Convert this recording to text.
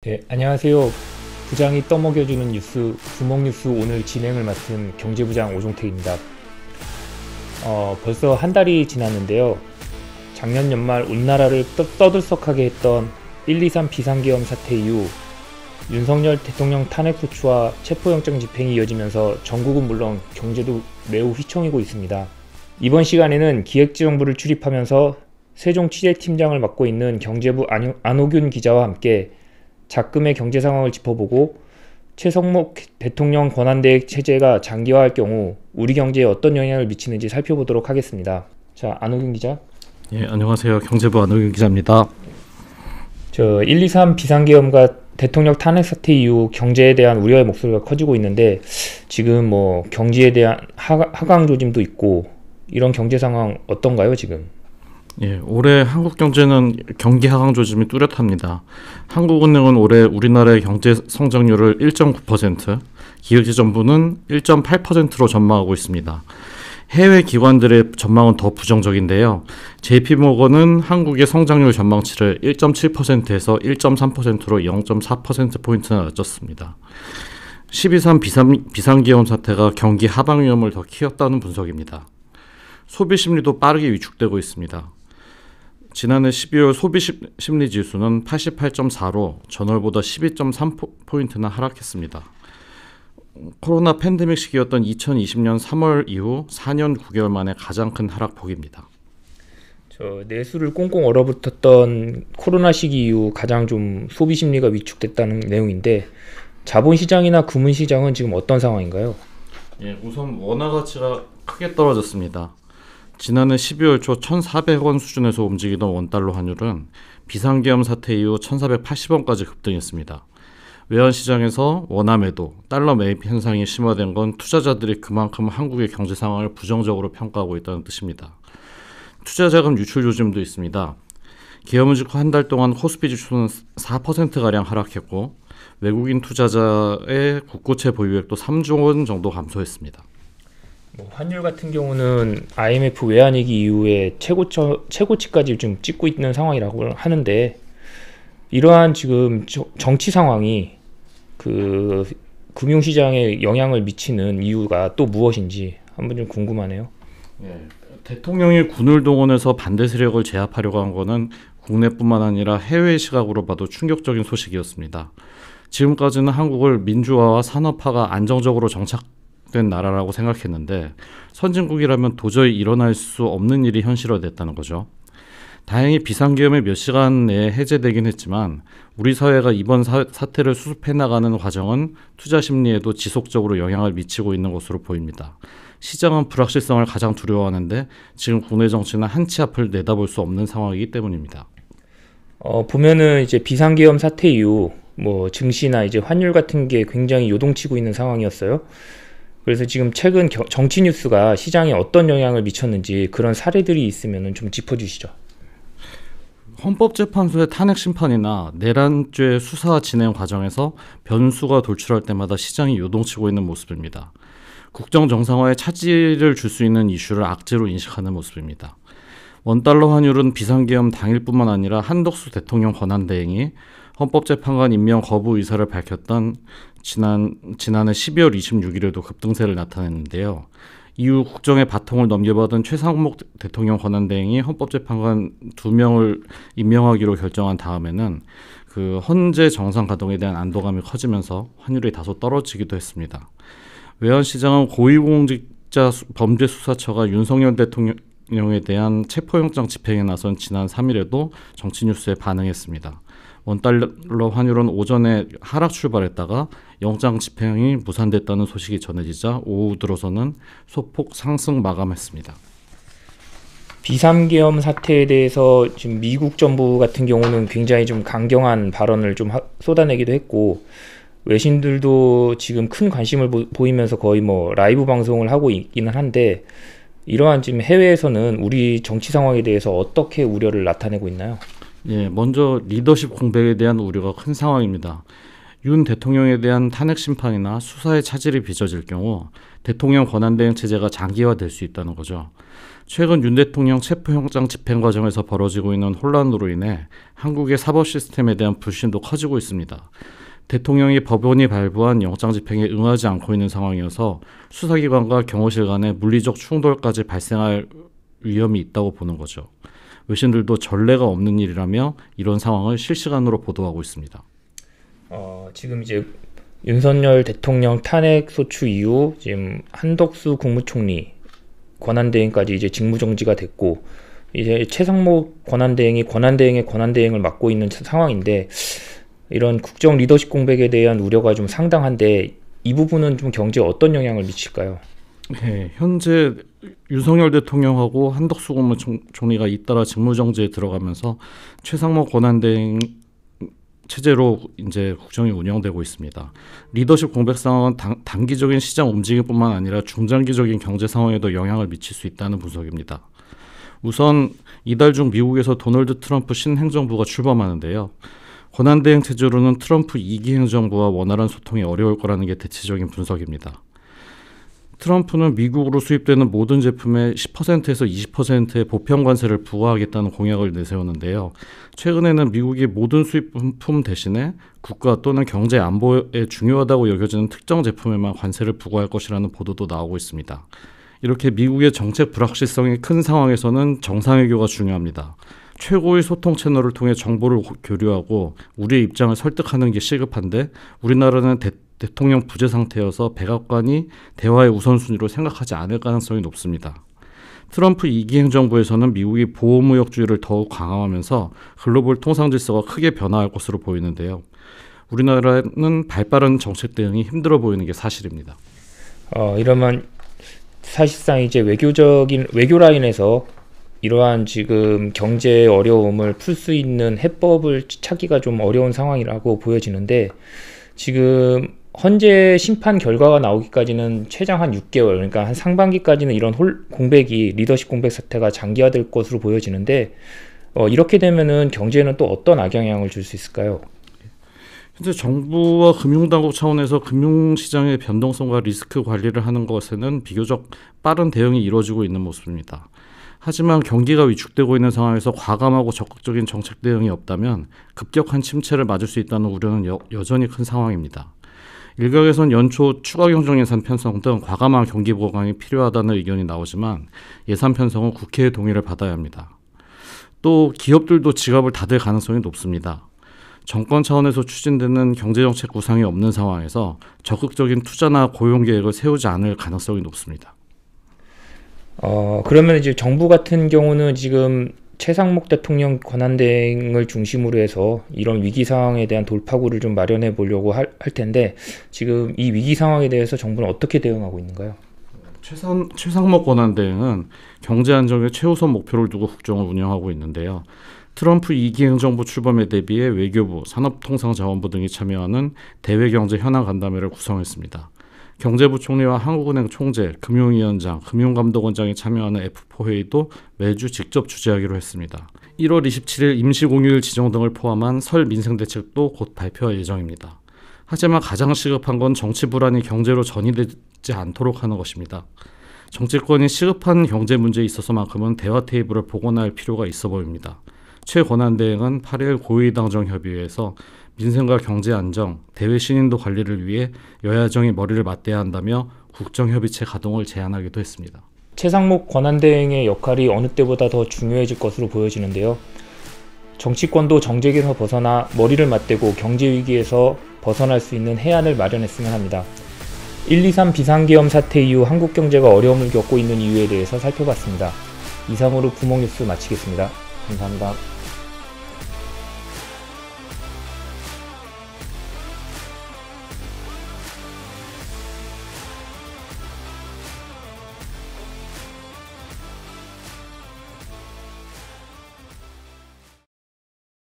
네, 안녕하세요. 부장이 떠먹여주는 뉴스, 구멍뉴스 오늘 진행을 맡은 경제부장 오종택입니다. 벌써 한 달이 지났는데요. 작년 연말 온 나라를 떠들썩하게 했던 123 비상계엄 사태 이후 윤석열 대통령 탄핵소추와 체포영장 집행이 이어지면서 전국은 물론 경제도 매우 휘청이고 있습니다. 이번 시간에는 기획재정부를 출입하면서 세종 취재팀장을 맡고 있는 경제부 안호균 기자와 함께 작금의 경제 상황을 짚어보고 최성목 대통령 권한대행 체제가 장기화할 경우 우리 경제에 어떤 영향을 미치는지 살펴보도록 하겠습니다. 자, 안호균 기자. 예, 안녕하세요. 경제부 안호균 기자입니다. 123 비상계엄과 대통령 탄핵 사태 이후 경제에 대한 우려의 목소리가 커지고 있는데 지금 경제에 대한 하강 조짐도 있고 이런 경제 상황 어떤가요, 지금? 예, 올해 한국 경제는 경기 하강 조짐이 뚜렷합니다. 한국은행은 올해 우리나라의 경제 성장률을 1.9%, 기획재정부는 1.8%로 전망하고 있습니다. 해외 기관들의 전망은 더 부정적인데요. JP모건은 한국의 성장률 전망치를 1.7%에서 1.3%로 0.4%포인트나 낮췄습니다. 12.3 비상계엄 사태가 경기 하방 위험을 더 키웠다는 분석입니다. 소비 심리도 빠르게 위축되고 있습니다. 지난해 12월 소비 심리 지수는 88.4로 전월보다 12.3포인트나 하락했습니다. 코로나 팬데믹 시기였던 2020년 3월 이후 4년 9개월 만에 가장 큰 하락폭입니다. 내수를 꽁꽁 얼어붙었던 코로나 시기 이후 가장 좀 소비 심리가 위축됐다는 내용인데 자본시장이나 금융시장은 지금 어떤 상황인가요? 예, 우선 원화 가치가 크게 떨어졌습니다. 지난해 12월 초 1,400원 수준에서 움직이던 원달러 환율은 비상계엄 사태 이후 1,480원까지 급등했습니다. 외환시장에서 원화 매도, 달러 매입 현상이 심화된 건 투자자들이 그만큼 한국의 경제 상황을 부정적으로 평가하고 있다는 뜻입니다. 투자자금 유출 조짐도 있습니다. 계엄을 직후 한 달 동안 코스피 지수는 4%가량 하락했고 외국인 투자자의 국고채 보유액도 3조 원 정도 감소했습니다. 환율 같은 경우는 IMF 외환위기 이후에 최고치까지 좀 찍고 있는 상황이라고 하는데 이러한 지금 정치 상황이 그 금융시장에 영향을 미치는 이유가 또 무엇인지 한번 좀 궁금하네요. 예, 대통령이 군을 동원해서 반대 세력을 제압하려고 한 것은 국내뿐만 아니라 해외 시각으로 봐도 충격적인 소식이었습니다. 지금까지는 한국을 민주화와 산업화가 안정적으로 정착된 나라라고 생각했는데 선진국이라면 도저히 일어날 수 없는 일이 현실화됐다는 거죠. 다행히 비상계엄이 몇 시간 내에 해제되긴 했지만 우리 사회가 이번 사태를 수습해 나가는 과정은 투자 심리에도 지속적으로 영향을 미치고 있는 것으로 보입니다. 시장은 불확실성을 가장 두려워하는데 지금 국내 정치는 한치 앞을 내다볼 수 없는 상황이기 때문입니다. 보면은 이제 비상계엄 사태 이후 증시나 이제 환율 같은 게 굉장히 요동치고 있는 상황이었어요. 그래서 지금 최근 정치 뉴스가 시장에 어떤 영향을 미쳤는지 그런 사례들이 있으면 좀 짚어주시죠. 헌법재판소의 탄핵 심판이나 내란죄 수사 진행 과정에서 변수가 돌출할 때마다 시장이 요동치고 있는 모습입니다. 국정 정상화에 차질을 줄 수 있는 이슈를 악재로 인식하는 모습입니다. 원달러 환율은 비상계엄 당일뿐만 아니라 한덕수 대통령 권한대행이 헌법재판관 임명 거부 의사를 밝혔던 지난해 12월 26일에도 급등세를 나타냈는데요. 이후 국정의 바통을 넘겨받은 최상목 대통령 권한대행이 헌법재판관 2명을 임명하기로 결정한 다음에는 그 헌재 정상 가동에 대한 안도감이 커지면서 환율이 다소 떨어지기도 했습니다. 외환시장은 고위공직자 범죄수사처가 윤석열 대통령에 대한 체포영장 집행에 나선 지난 3일에도 정치뉴스에 반응했습니다. 원달러 환율은 오전에 하락 출발했다가 영장 집행이 무산됐다는 소식이 전해지자 오후 들어서는 소폭 상승 마감했습니다. 비상계엄 사태에 대해서 지금 미국 정부 같은 경우는 굉장히 좀 강경한 발언을 좀 쏟아내기도 했고 외신들도 지금 큰 관심을 보이면서 거의 라이브 방송을 하고 있기는 한데 이러한 지금 해외에서는 우리 정치 상황에 대해서 어떻게 우려를 나타내고 있나요? 예, 먼저 리더십 공백에 대한 우려가 큰 상황입니다. 윤 대통령에 대한 탄핵 심판이나 수사의 차질이 빚어질 경우 대통령 권한대행 체제가 장기화될 수 있다는 거죠. 최근 윤 대통령 체포영장 집행 과정에서 벌어지고 있는 혼란으로 인해 한국의 사법 시스템에 대한 불신도 커지고 있습니다. 대통령이 법원이 발부한 영장 집행에 응하지 않고 있는 상황이어서 수사기관과 경호실 간의 물리적 충돌까지 발생할 위험이 있다고 보는 거죠. 외신들도 전례가 없는 일이라며 이런 상황을 실시간으로 보도하고 있습니다. 지금 이제 윤석열 대통령 탄핵 소추 이후 지금 한덕수 국무총리 권한대행까지 이제 직무정지가 됐고, 이제 최상목 권한대행이 권한대행의 권한대행을 맡고 있는 상황인데, 이런 국정 리더십 공백에 대한 우려가 좀 상당한데 이 부분은 좀 경제에 어떤 영향을 미칠까요? 네, 현재 윤석열 대통령하고 한덕수 국무총리가 잇따라 직무정지에 들어가면서 최상목 권한대행 체제로 이제 국정이 운영되고 있습니다. 리더십 공백 상황은 단기적인 시장 움직임뿐만 아니라 중장기적인 경제 상황에도 영향을 미칠 수 있다는 분석입니다. 우선 이달 중 미국에서 도널드 트럼프 신행정부가 출범하는데요. 권한대행 체제로는 트럼프 2기 행정부와 원활한 소통이 어려울 거라는 게 대체적인 분석입니다. 트럼프는 미국으로 수입되는 모든 제품에 10%에서 20%의 보편 관세를 부과하겠다는 공약을 내세우는데요. 최근에는 미국이 모든 수입품 대신에 국가 또는 경제 안보에 중요하다고 여겨지는 특정 제품에만 관세를 부과할 것이라는 보도도 나오고 있습니다. 이렇게 미국의 정책 불확실성이 큰 상황에서는 정상외교가 중요합니다. 최고의 소통 채널을 통해 정보를 교류하고 우리의 입장을 설득하는 게 시급한데, 우리나라는 대통령 부재 상태여서 백악관이 대화의 우선순위로 생각하지 않을 가능성이 높습니다. 트럼프 2기 행정부에서는 미국이 보호무역주의를 더욱 강화하면서 글로벌 통상 질서가 크게 변화할 것으로 보이는데요. 우리나라는 발빠른 정책 대응이 힘들어 보이는 게 사실입니다. 이러면 사실상 이제 외교 라인에서 이러한 지금 경제 어려움을 풀 수 있는 해법을 찾기가 좀 어려운 상황이라고 보여지는데, 지금 헌재 심판 결과가 나오기까지는 최장 한 6개월, 그러니까 한 상반기까지는 이런 공백이, 리더십 공백 사태가 장기화될 것으로 보여지는데, 이렇게 되면은 경제에는 또 어떤 악영향을 줄 수 있을까요? 현재 정부와 금융당국 차원에서 금융시장의 변동성과 리스크 관리를 하는 것에는 비교적 빠른 대응이 이루어지고 있는 모습입니다. 하지만 경기가 위축되고 있는 상황에서 과감하고 적극적인 정책 대응이 없다면 급격한 침체를 맞을 수 있다는 우려는 여전히 큰 상황입니다. 일각에선 연초 추가 경정 예산 편성 등 과감한 경기 보강이 필요하다는 의견이 나오지만 예산 편성은 국회의 동의를 받아야 합니다. 또 기업들도 지갑을 닫을 가능성이 높습니다. 정권 차원에서 추진되는 경제정책 구상이 없는 상황에서 적극적인 투자나 고용 계획을 세우지 않을 가능성이 높습니다. 그러면 이제 정부 같은 경우는 지금 최상목 대통령 권한대행을 중심으로 해서 이런 위기 상황에 대한 돌파구를 좀 마련해 보려고 할 텐데, 지금 이 위기 상황에 대해서 정부는 어떻게 대응하고 있는가요? 최상목 권한대행은 경제 안정의 최우선 목표를 두고 국정을 운영하고 있는데요. 트럼프 2기 행정부 출범에 대비해 외교부, 산업통상자원부 등이 참여하는 대외경제 현안 간담회를 구성했습니다. 경제부총리와 한국은행 총재, 금융위원장, 금융감독원장이 참여하는 F4 회의도 매주 직접 주재하기로 했습니다. 1월 27일 임시공휴일 지정 등을 포함한 설 민생대책도 곧 발표할 예정입니다. 하지만 가장 시급한 건 정치 불안이 경제로 전이되지 않도록 하는 것입니다. 정치권이 시급한 경제 문제에 있어서만큼은 대화 테이블을 복원할 필요가 있어 보입니다. 최 권한대행은 8일 고위당정협의회에서 민생과 경제 안정, 대외 신인도 관리를 위해 여야정이 머리를 맞대야 한다며 국정협의체 가동을 제안하기도 했습니다. 최상목 권한대행의 역할이 어느 때보다 더 중요해질 것으로 보여지는데요. 정치권도 정쟁에서 벗어나 머리를 맞대고 경제위기에서 벗어날 수 있는 해안을 마련했으면 합니다. 123 비상계엄 사태 이후 한국 경제가 어려움을 겪고 있는 이유에 대해서 살펴봤습니다. 이상으로 구멍뉴스 마치겠습니다. 감사합니다.